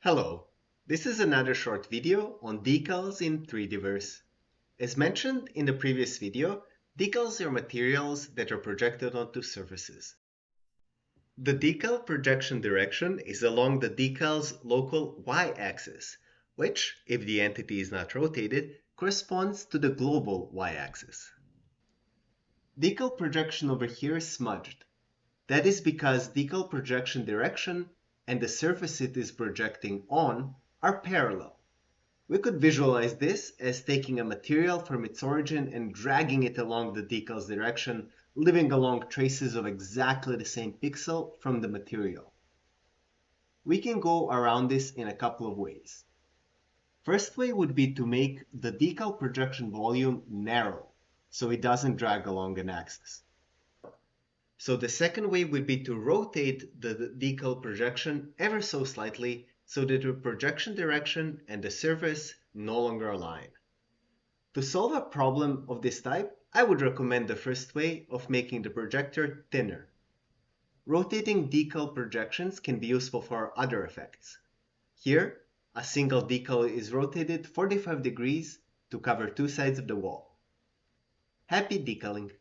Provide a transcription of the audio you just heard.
Hello, this is another short video on decals in 3dverse. As mentioned in the previous video, decals are materials that are projected onto surfaces. The decal projection direction is along the decal's local y-axis, which, if the entity is not rotated, corresponds to the global y-axis. Decal projection over here is smudged. That is because decal projection direction and the surface it is projecting on are parallel. We could visualize this as taking a material from its origin and dragging it along the decal's direction, leaving along traces of exactly the same pixel from the material. We can go around this in a couple of ways. First way would be to make the decal projection volume narrow, so it doesn't drag along an axis. So the second way would be to rotate the decal projection ever so slightly so that the projection direction and the surface no longer align. To solve a problem of this type, I would recommend the first way of making the projector thinner. Rotating decal projections can be useful for other effects. Here, a single decal is rotated 45 degrees to cover two sides of the wall. Happy decaling!